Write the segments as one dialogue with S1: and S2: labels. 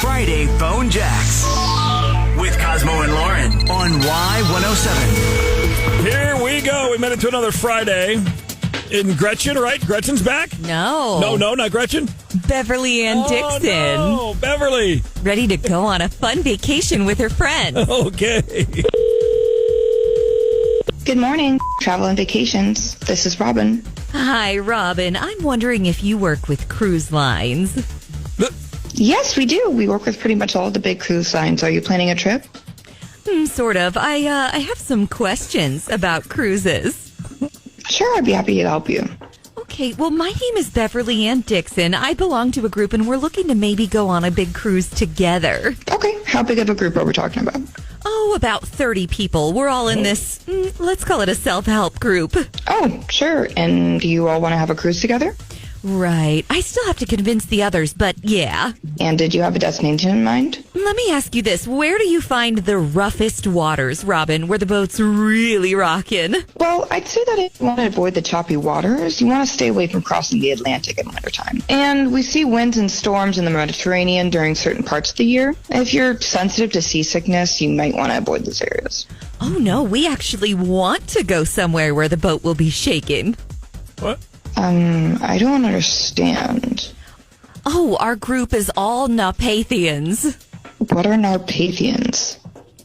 S1: Friday Phone Jacks with Cosmo and Lauren on Y107.
S2: Here we go. We made it to another Friday. In Gretchen, right? Gretchen's back?
S3: No.
S2: No, not Gretchen.
S3: BeverlyAnn Dixon.
S2: No, Beverly.
S3: Ready to go on a fun vacation with her friends.
S2: Okay.
S4: Good morning, Travel and Vacations. This is Robin.
S3: Hi, Robin. I'm wondering if you work with cruise lines.
S4: Yes, we do. We work with pretty much all of the big cruise lines. Are you planning a trip?
S3: Sort of. I have some questions about cruises.
S4: Sure, I'd be happy to help you.
S3: Okay, well, my name is BeverlyAnn Dixon. I belong to a group, and we're looking to maybe go on a big cruise together.
S4: Okay, how big of a group are we talking about?
S3: Oh, about 30 people. We're all in this, let's call it a self-help group.
S4: Oh, sure. And do you all want to have a cruise together?
S3: Right. I still have to convince the others, but yeah.
S4: And did you have a destination in mind?
S3: Let me ask you this. Where do you find the roughest waters, Robin, where the boat's really rocking?
S4: Well, I'd say that if you want to avoid the choppy waters, you want to stay away from crossing the Atlantic in wintertime. And we see winds and storms in the Mediterranean during certain parts of the year. If you're sensitive to seasickness, you might want to avoid those areas.
S3: Oh, no. We actually want to go somewhere where the boat will be shaking.
S2: What?
S4: I don't understand.
S3: Oh, our group is all Napathians.
S4: What are Narpathians?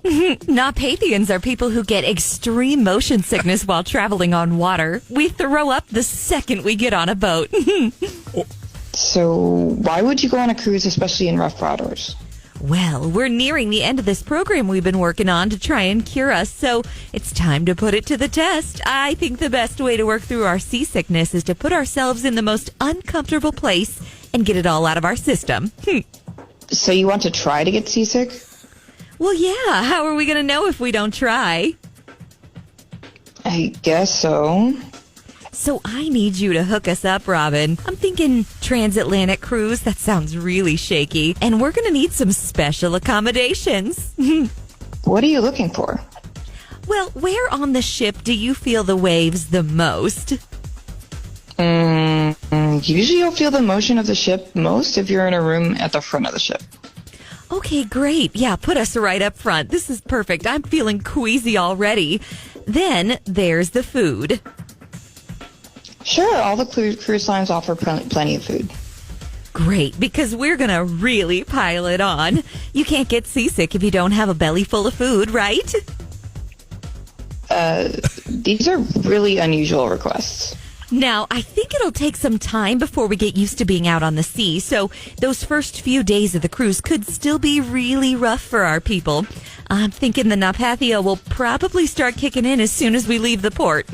S3: Napathians are people who get extreme motion sickness while traveling on water. We throw up the second we get on a boat.
S4: So why would you go on a cruise, especially in rough waters?
S3: Well, we're nearing the end of this program we've been working on to try and cure us, so it's time to put it to the test. I think the best way to work through our seasickness is to put ourselves in the most uncomfortable place and get it all out of our system.
S4: So you want to try to get seasick?
S3: Well, yeah. How are we going to know if we don't try?
S4: I guess so.
S3: So I need you to hook us up, Robin. I'm thinking transatlantic cruise. That sounds really shaky. And we're going to need some special accommodations.
S4: What are you looking for?
S3: Well, where on the ship do you feel the waves the most?
S4: Usually you'll feel the motion of the ship most if you're in a room at the front of the ship.
S3: Okay, great. Yeah, put us right up front. This is perfect. I'm feeling queasy already. Then there's the food.
S4: Sure, all the cruise lines offer plenty of food.
S3: Great, because we're going to really pile it on. You can't get seasick if you don't have a belly full of food, right?
S4: These are really unusual requests.
S3: Now, I think it'll take some time before we get used to being out on the sea, so those first few days of the cruise could still be really rough for our people. I'm thinking the Napathia will probably start kicking in as soon as we leave the port.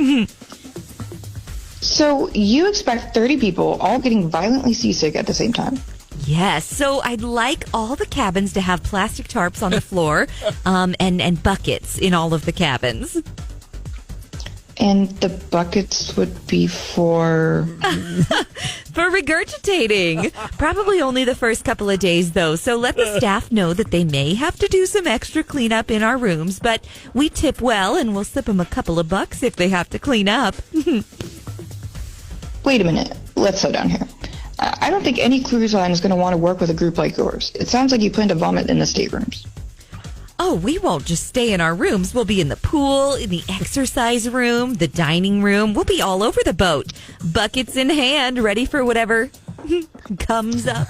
S4: So you expect 30 people all getting violently seasick at the same time?
S3: Yes, so I'd like all the cabins to have plastic tarps on the floor and buckets in all of the cabins.
S4: And the buckets would be for...
S3: For regurgitating. Probably only the first couple of days, though, so let the staff know that they may have to do some extra cleanup in our rooms, but we tip well and we'll slip them a couple of bucks if they have to clean up.
S4: Wait a minute. Let's slow down here. I don't think any cruise line is going to want to work with a group like yours. It sounds like you plan to vomit in the staterooms.
S3: Oh, we won't just stay in our rooms. We'll be in the pool, in the exercise room, the dining room. We'll be all over the boat. Buckets in hand, ready for whatever comes up.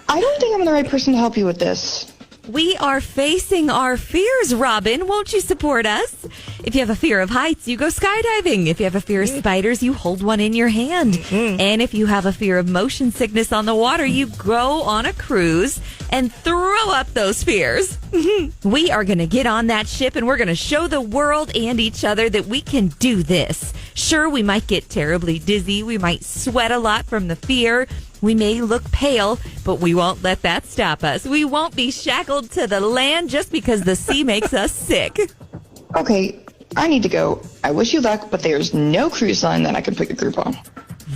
S4: I don't think I'm the right person to help you with this.
S3: We are facing our fears, Robin. Won't you support us? If you have a fear of heights, you go skydiving. If you have a fear of spiders, you hold one in your hand. And if you have a fear of motion sickness on the water, you go on a cruise and throw up those fears. We are going to get on that ship and we're going to show the world and each other that we can do this. Sure, we might get terribly dizzy. We might sweat a lot from the fear. We may look pale, but we won't let that stop us. We won't be shackled to the land just because the sea makes us sick.
S4: Okay, I need to go. I wish you luck, but there's no cruise line that I can put your group on.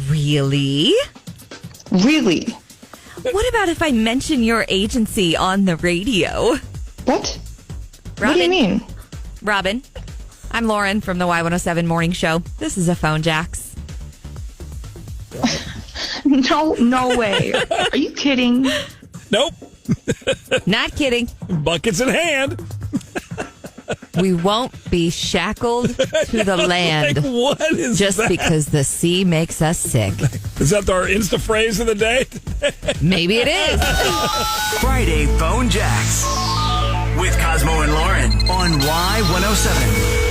S3: Really?
S4: Really?
S3: What about if I mention your agency on the radio?
S4: What?
S3: Robin,
S4: what do you mean?
S3: Robin, I'm Lauren from the Y107 Morning Show. This is a phone jacks.
S4: No way. Are you kidding?
S2: Nope.
S3: Not kidding.
S2: Buckets in hand.
S3: We won't be shackled to the land
S2: Like, what is
S3: just
S2: that?
S3: because the sea makes us sick.
S2: Is that our Insta phrase of the day?
S3: Maybe it is.
S1: Friday Phone Jacks with Cosmo and Lauren on Y107.